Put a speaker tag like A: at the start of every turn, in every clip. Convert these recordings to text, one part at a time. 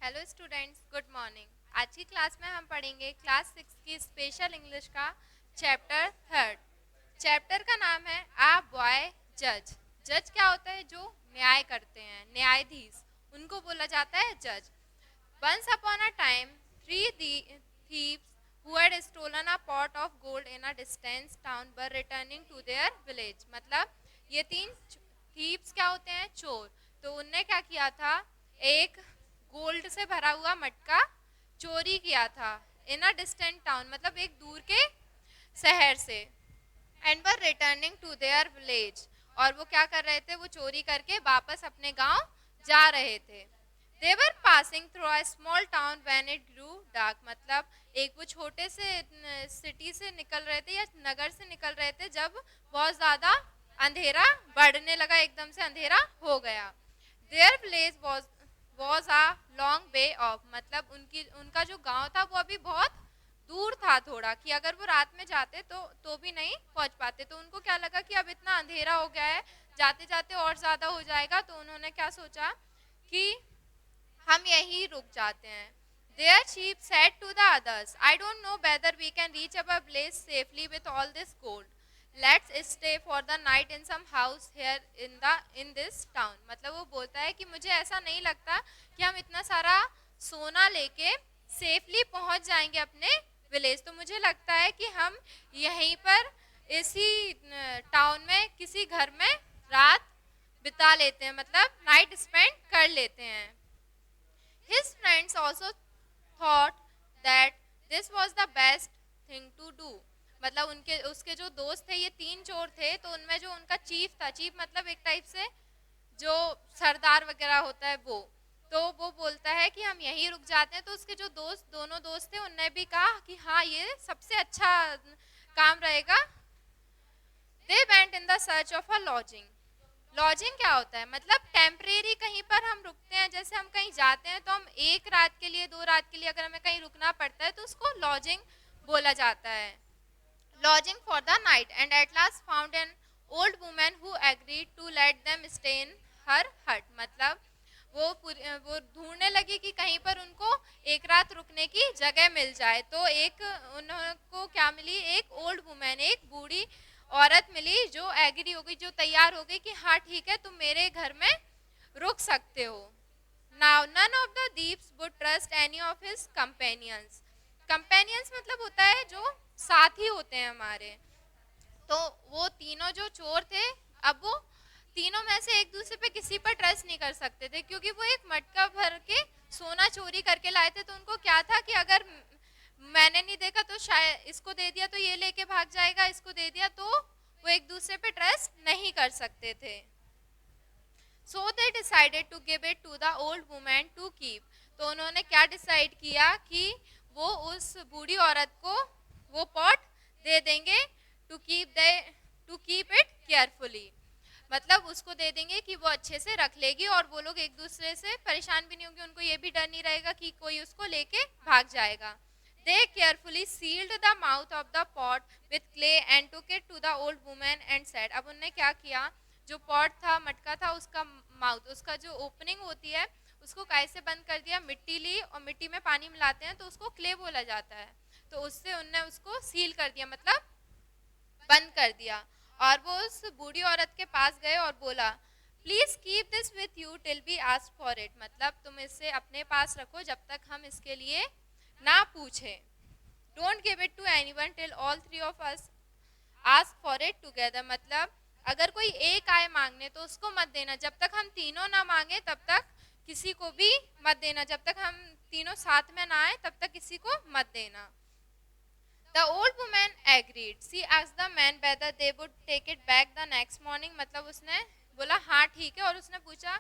A: Hello students, good morning. आज की class में हम पढ़ेंगे क्लास 6 की स्पेशल इंग्लिश का चैप्टर थर्ड। चैप्टर का नाम है आ बॉय जज। जज क्या होता है? जो न्याय करते हैं, न्यायाधीश, उनको बोला जाता है जज। Once upon a time three thieves who had stolen a pot of gold in a distant town were returning to their village। मतलब ये तीन thieves क्या होते हैं? चोर। तो उनने क्या किया था? एक गोल्ड से भरा हुआ मटका चोरी किया था इन अ डिस्टेंट टाउन, मतलब एक दूर के शहर से। And were returning to their village, और वो क्या कर रहे थे? वो चोरी करके वापस अपने गांव जा रहे थे। They were passing through a small town when it grew dark, मतलब एक वो छोटे से सिटी से निकल रहे थे या नगर से निकल रहे थे जब बहुत ज्यादा अंधेरा बढ़ने लगा, एकदम से अंधेरा हो गया। Their village was a long way of, मतलब उनका जो गांव था वो अभी बहुत दूर था थोड़ा, कि अगर वो रात में जाते तो भी नहीं पहुंच पाते। तो उनको क्या लगा कि अब इतना अंधेरा हो गया है, जाते जाते और ज्यादा हो जाएगा। तो उन्होंने क्या सोचा कि हम यहीं रुक जाते हैं। Their chief said to the others, I don't know whether we can reach our place safely with all this gold. Let's stay for the night in some house here in this town। मतलब वो बोलता है कि मुझे ऐसा नहीं लगता कि हम इतना सारा सोना लेके सेफली पहुंच जाएंगे अपने विलेज। तो मुझे लगता है कि हम यहीं पर इसी टाउन में किसी घर में रात बिता लेते हैं, मतलब नाइट स्पेंड कर लेते हैं। His friends also thought that this was the best thing to do। मतलब उसके जो दोस्त थे, ये तीन चोर थे, तो उनमें जो उनका चीफ था, चीफ मतलब एक टाइप से जो सरदार वगैरह होता है तो वो बोलता है कि हम यहीं रुक जाते हैं। तो उसके जो दोनों दोस्त थे, उनने भी कहा कि हाँ, ये सबसे अच्छा काम रहेगा। They went in the search of a lodging। Lodging क्या होता है? मतलब टेम्परेरी कहीं पर हम रुकते हैं। जैसे हम कहीं जाते हैं तो हम एक रात के लिए, दो रात के लिए अगर हमें कहीं रुकना पड़ता है तो उसको लॉजिंग बोला जाता है। Lodging for the night and at last found an old women who agreed to let them stay in her hut. मतलब वो ढूंढने लगी कि कहीं पर उनको एक रात रुकने की जगह मिल जाए। तो एक उनको क्या मिली? एक ओल्ड वुमेन, एक बूढ़ी औरत मिली जो एग्री हो गई, जो तैयार हो गई कि हाँ ठीक है, तुम मेरे घर में रुक सकते हो। Now none of the thieves would trust any of his companions। companions मतलब होता है जो साथी होते हैं हमारे। तो वो तीनों जो चोर थे, अब वो तीनों में से एक दूसरे पे किसी पर ट्रस्ट नहीं कर सकते थे, क्योंकि वो एक मटका भर के सोना चोरी करके लाए थे। तो उनको क्या था कि अगर मैंने नहीं देखा तो शायद इसको दे दिया तो ये लेके भाग जाएगा, इसको दे दिया तो वो एक दूसरे पे ट्रस्ट नहीं कर सकते थे। So they decided to give it to the old woman to keep। तो उन्होंने क्या डिसाइड किया कि वो उस बूढ़ी औरत को वो पॉट दे देंगे, टू कीप इट केयरफुली। मतलब उसको दे देंगे कि वो अच्छे से रख लेगी और वो लोग एक दूसरे से परेशान भी नहीं होंगे, उनको ये भी डर नहीं रहेगा कि कोई उसको लेके भाग जाएगा। They carefully sealed the mouth of the pot with clay and took it to the old woman and said। अब उन्होंने क्या किया? जो पॉट था, मटका था, उसका माउथ, उसका जो ओपनिंग होती है, उसको कैसे बंद कर दिया? मिट्टी ली और मिट्टी में पानी मिलाते हैं तो उसको क्ले बोला जाता है। तो उससे उनने उसको सील कर दिया, मतलब बंद कर दिया। और वो उस बूढ़ी औरत के पास गए और बोला, please keep this with you till we ask for it. मतलब तुम इसे अपने पास रखो जब तक हम इसके लिए ना पूछे। Don't give it to anyone till all three of us ask for it together. मतलब अगर कोई एक आए मांगने तो उसको मत देना, जब तक हम तीनों ना मांगे तब तक किसी को भी मत देना, जब तक हम तीनों साथ में ना आए तब तक किसी को मत देना। The old woman agreed। She asked the men whether they would take it back the next morning। मतलब उसने बोला हाँ ठीक है, और उसने पूछा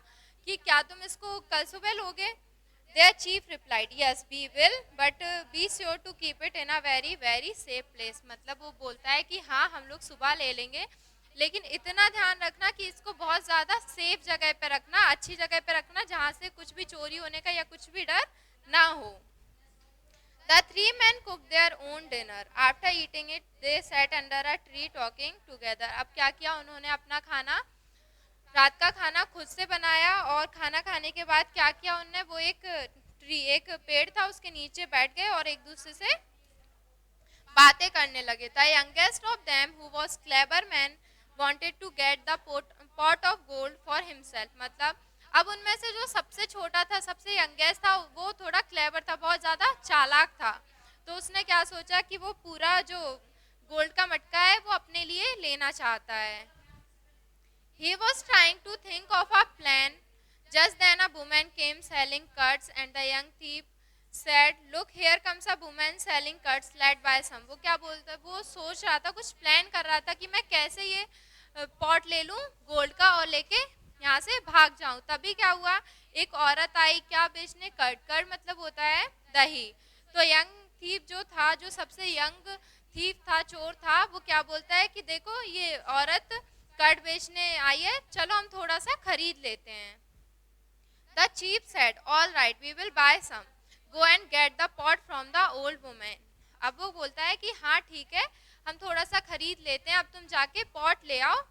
A: कि क्या तुम इसको कल सुबह लोगे? Their chief replied, yes we will, but be sure to keep it in a very very safe place। मतलब वो बोलता है कि हाँ हम लोग सुबह ले लेंगे, लेकिन इतना ध्यान रखना कि इसको बहुत ज्यादा सेफ जगह पे रखना, अच्छी जगह पे रखना, जहाँ से कुछ भी चोरी होने का या कुछ भी डर ना हो। The three men cooked their own dinner। After eating it, they sat under a tree talking together। अब क्या किया उन्होंने? अपना खाना, रात का खाना खुद से बनाया, और खाना खाने के बाद क्या किया उनने? वो एक ट्री, एक पेड़ था, उसके नीचे बैठ गए और एक दूसरे से बातें करने लगे. The youngest of them who was clever man wanted to get the pot of gold for himself. मतलब अब उनमें से जो सबसे छोटा था, सबसे यंगेस्ट था, वो थोड़ा क्लेवर था, बहुत ज्यादा चालाक था. तो उसने क्या सोचा कि वो पूरा जो गोल्ड का मटका है वो अपने लिए लेना चाहता है. He was trying to think of a plan. Just then a woman came selling curds and the young thief said, "Look, here comes a woman selling curds led by some." वो क्या बोलता है, वो सोच रहा था, कुछ प्लान कर रहा था कि मैं कैसे ये पॉट ले लूं गोल्ड का और लेके यहाँ से भाग जाऊं. तभी क्या हुआ, एक औरत आई क्या बेचने, कर्ड. कर्ड मतलब होता है दही. तो यंग थीफ जो था, जो सबसे यंग थीफ था, चोर था, वो क्या बोलता है कि देखो ये औरत कर्ड बेचने आई है, चलो हम थोड़ा सा खरीद लेते हैं. The chief said, all right we will buy some, go and get the pot from the old women. अब वो बोलता है कि हाँ ठीक है, हम थोड़ा सा खरीद लेते हैं, अब तुम जाके पॉट ले आओ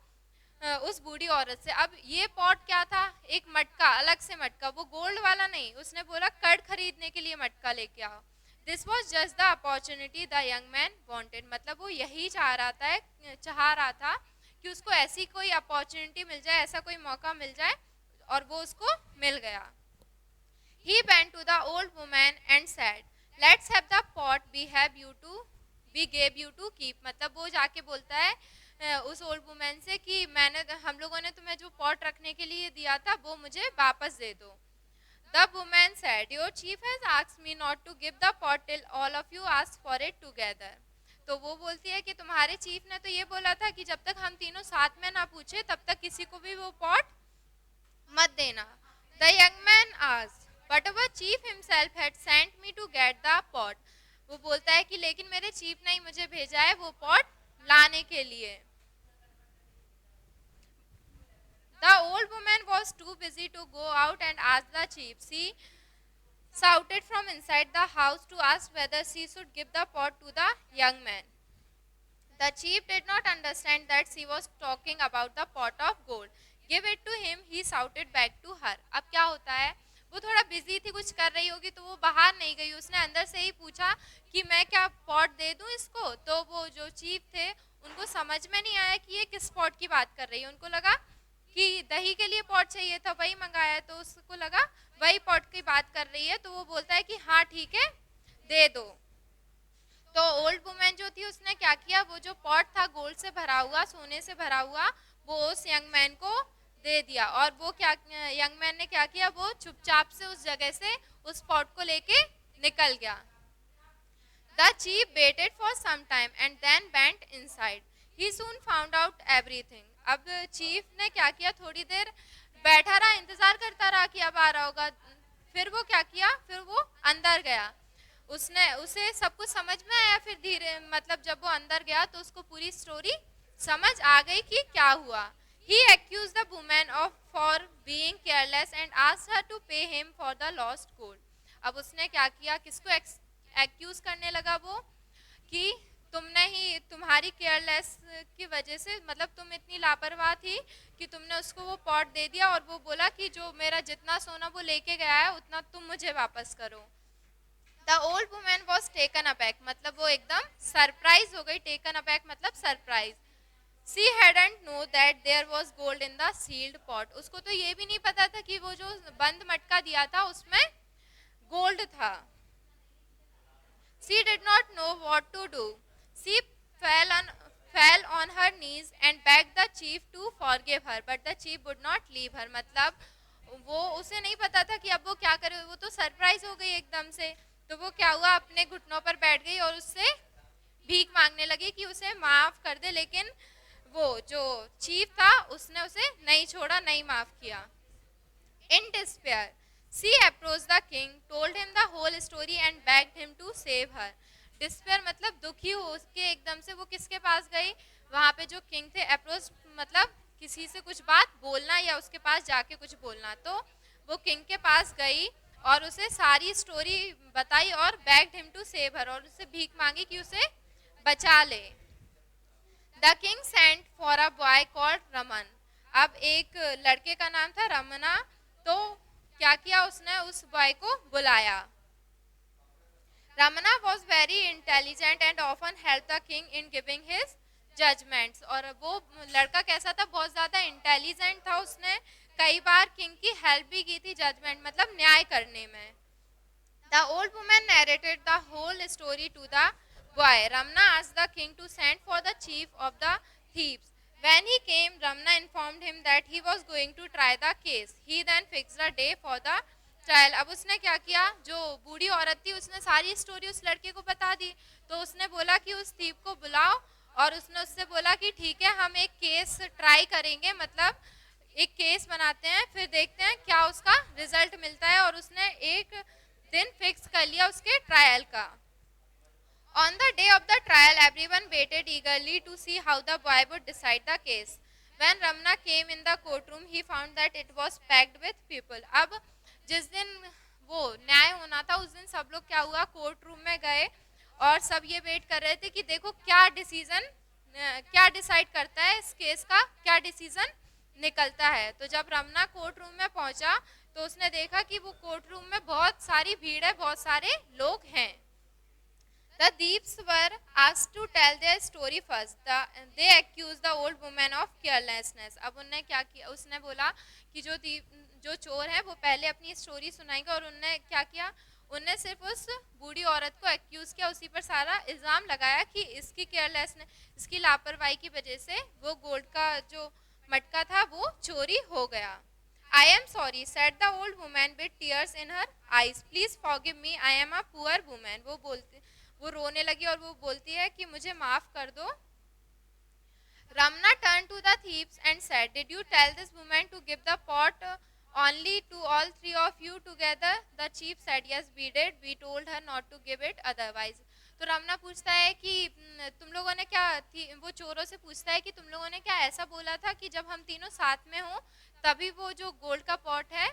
A: उस बूढ़ी औरत से. अब ये पॉट क्या था, एक मटका, अलग से मटका, वो गोल्ड वाला नहीं. उसने बोला कर्ड खरीदने के लिए मटका लेके आओ. This was just the opportunity the young man wanted. मतलब वो यही चाह रहा था कि उसको ऐसी कोई अपॉर्चुनिटी मिल जाए, ऐसा कोई मौका मिल जाए, और वो उसको मिल गया. He went to the old woman and said, "Let's have the pot we gave you to keep." मतलब वो जाके बोलता है उस ओल्ड वुमेन से कि हम लोगों ने तुम्हें जो पॉट रखने के लिए दिया था वो मुझे वापस दे दो. The woman said, "Your chief has asked me not to give the pot till all of you ask for it together." तो वो बोलती है कि तुम्हारे चीफ ने तो ये बोला था कि जब तक हम तीनों साथ में ना पूछे तब तक किसी को भी वो पॉट मत देना. The young man asked, "But our chief himself had sent me to get the pot." वो बोलता है कि लेकिन मेरे चीफ ने ही मुझे भेजा है वो पॉट लाने के लिए. The old woman was too busy to go out and ask the chief. She shouted from inside the house to ask whether she should give the pot to the young man. The chief did not understand that she was talking about the pot of gold. "Give it to him," he shouted back to her. अब क्या होता है, वो थोड़ा busy थी, कुछ कर रही होगी, तो वो बाहर नहीं गई. उसने अंदर से ही पूछा कि मैं क्या पॉट दे दूं इसको. तो वो जो चीफ थे उनको समझ में नहीं आया कि ये किस पॉट की बात कर रही है. उनको लगा कि दही के लिए पॉट चाहिए था, वही मंगाया, तो उसको लगा वही पॉट की बात कर रही है. तो वो बोलता है कि हाँ ठीक है दे दो. तो ओल्ड वुमेन जो थी उसने क्या किया, वो जो पॉट था गोल्ड से भरा हुआ, सोने से भरा हुआ, वो उस यंग मैन को दे दिया. और वो क्या, यंग मैन ने क्या किया, वो चुपचाप से उस जगह से उस पॉट को लेके निकल गया. The chief waited for some time and then went inside. He soon found out everything. अब चीफ ने क्या किया, थोड़ी देर बैठा रहा, इंतजार करता रहा कि अब आ रहा होगा. फिर वो क्या किया, फिर वो अंदर गया. उसे सब कुछ समझ में आया. फिर धीरे, मतलब जब वो अंदर गया तो उसको पूरी स्टोरी समझ आ गई कि क्या हुआ. He accused the woman of for being careless and asked her to pay him for the lost gold. अब उसने क्या किया, किसको एक्यूज करने लगा, वो कि तुमने ही, तुम्हारी केयरलेस की वजह से, मतलब तुम इतनी लापरवाह थी कि तुमने उसको वो पॉट दे दिया, और वो बोला कि जो मेरा जितना सोना वो लेके गया है उतना तुम मुझे वापस करो. The old woman was taken aback. मतलब वो एकदम सरप्राइज हो गई. Taken aback मतलब surprise. She hadn't know that there was gold in the sealed pot. उसको तो ये भी नहीं पता था कि वो जो बंद मटका दिया था उसमें गोल्ड था. She did not know what to do. She fell on her knees and begged the chief to forgive her, but the chief would not leave her. मतलब वो, उसे नहीं पता था कि अब वो क्या करे, वो तो सरप्राइज हो गई एकदम से. तो वो क्या हुआ, अपने घुटनों पर बैठ गई और उससे भीख मांगने लगी कि उसे माफ कर दे. लेकिन वो जो चीफ था उसने उसे नहीं छोड़ा, नहीं माफ किया. In despair, she approached the king, told him the whole story and begged him to save her. Despair मतलब दुखी हो उसके एकदम से वो किसके पास गई, वहाँ पे जो किंग थे. अप्रोच मतलब किसी से कुछ बात बोलना या उसके पास जाके कुछ बोलना. तो वो किंग के पास गई और उसे सारी स्टोरी बताई और begged him to save her, और उससे भीख मांगी कि उसे बचा ले. The king sent for a boy called Raman. अब एक लड़के का नाम था रमना. तो क्या किया उसने, उस बॉय को बुलाया। Ramana was very intelligent and often helped the king in giving his judgments. और वो लड़का कैसा था, बहुत ज़्यादा इंटेलिजेंट था, उसने कई बार किंग की हेल्प भी की थी जजमेंट मतलब न्याय करने में। The old woman narrated the whole story to the boy. Ramana asked the king to send for the chief of the thieves. When he came, Ramana informed him that he was going to try the case. He then fixed a day for the trial. अब उसने क्या किया, जो बूढ़ी औरत थी उसने सारी story उस लड़के को बता दी, तो उसने बोला कि उस थीप को बुलाओ, और उसने उससे बोला कि ठीक है हम एक केस ट्राई करेंगे, मतलब एक केस बनाते हैं, फिर देखते हैं क्या उसका रिजल्ट मिलता है। और उसने एक दिन फिक्स कर लिया उसके ट्रायल का। On the day of the trial, everyone waited eagerly to see how the boy would decide the case. When Ramana came in the courtroom, he found that it was packed with people. अब जिस दिन वो न्याय होना था उस दिन सब लोग क्या हुआ, कोर्ट रूम में गए और सब ये वेट कर रहे थे कि देखो क्या डिसीजन, क्या डिसाइड करता है इस केस का, क्या डिसीजन निकलता है। तो जब रमना कोर्ट रूम में पहुंचा तो उसने देखा कि वो कोर्ट रूम में बहुत सारी भीड़ है, बहुत सारे लोग हैं। The thieves were asked to tell their story first. They accused the old woman of carelessness. अब उन्होंने क्या किया, उसने बोला कि जो चोर है वो पहले अपनी स्टोरी सुनाएंगे, और उन्होंने क्या किया, उन्हें सिर्फ उस बूढ़ी औरत को एक्यूज किया, उसी पर सारा इल्ज़ाम लगाया कि इसकी केयरलेसनेस, इसकी लापरवाही की वजह से वो गोल्ड का जो मटका था वो चोरी हो गया। I am sorry, said the old woman with tears in her eyes. Please forgive me, I am a poor woman. वो रोने लगी और वो बोलती है कि मुझे माफ कर दो। Ramana turned to the thieves and said, "Did you tell this woman to give the pot only to all three of you together?" The chief said, "Yes, we did. We told her not to give it otherwise." तो रमना पूछता है कि तुम लोगों ने क्या, वो चोरों से पूछता है कि तुम लोगों ने क्या ऐसा बोला था कि जब हम तीनों साथ में हों तभी वो जो गोल्ड का पॉट है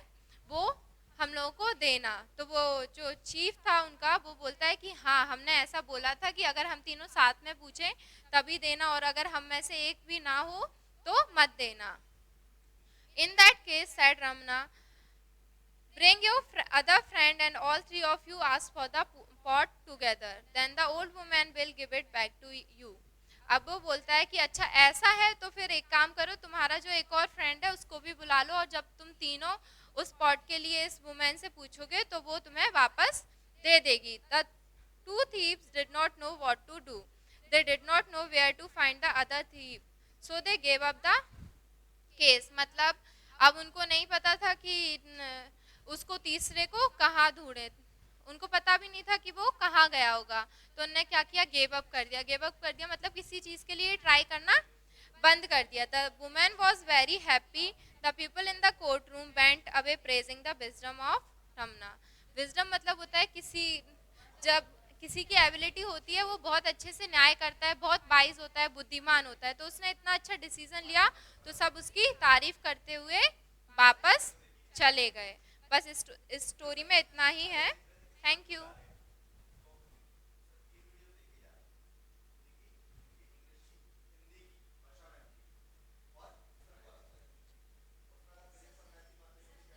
A: वो हम लोगों को देना। तो वो जो चीफ था उनका वो बोलता है कि हाँ हमने ऐसा बोला था कि अगर हम तीनों साथ में पूछें तभी देना, और अगर हम में से एक भी ना हो तो मत देना। In that case, said Ramana, bring your other friend and all three of you ask for the pot together. Then the old woman will give it back to you. अब वो बोलता है कि अच्छा ऐसा है तो फिर एक काम करो, तुम्हारा जो एक और फ्रेंड है उसको भी बुला लो, और जब तुम तीनों उस पॉट के लिए इस वुमेन से पूछोगे तो वो तुम्हें वापस दे देगी। The two thieves did not know what to do. They did not know where to find the other thief. So they gave up the case. मतलब अब उनको नहीं पता था कि उसको तीसरे को कहाँ ढूंढे, उनको पता भी नहीं था कि वो कहाँ गया होगा। तो उन्होंने क्या किया, गिव अप कर दिया। गिव अप कर दिया मतलब किसी चीज के लिए ट्राई करना बंद कर दिया। The women was very happy. The people in the court room went away praising the wisdom of Ramana. Wisdom मतलब होता है जब किसी की एबिलिटी होती है वो बहुत अच्छे से न्याय करता है, बहुत वाइज होता है, बुद्धिमान होता है, तो उसने इतना अच्छा डिसीजन लिया तो सब उसकी तारीफ करते हुए वापस चले गए। बस इस स्टोरी में इतना ही है। Thank you.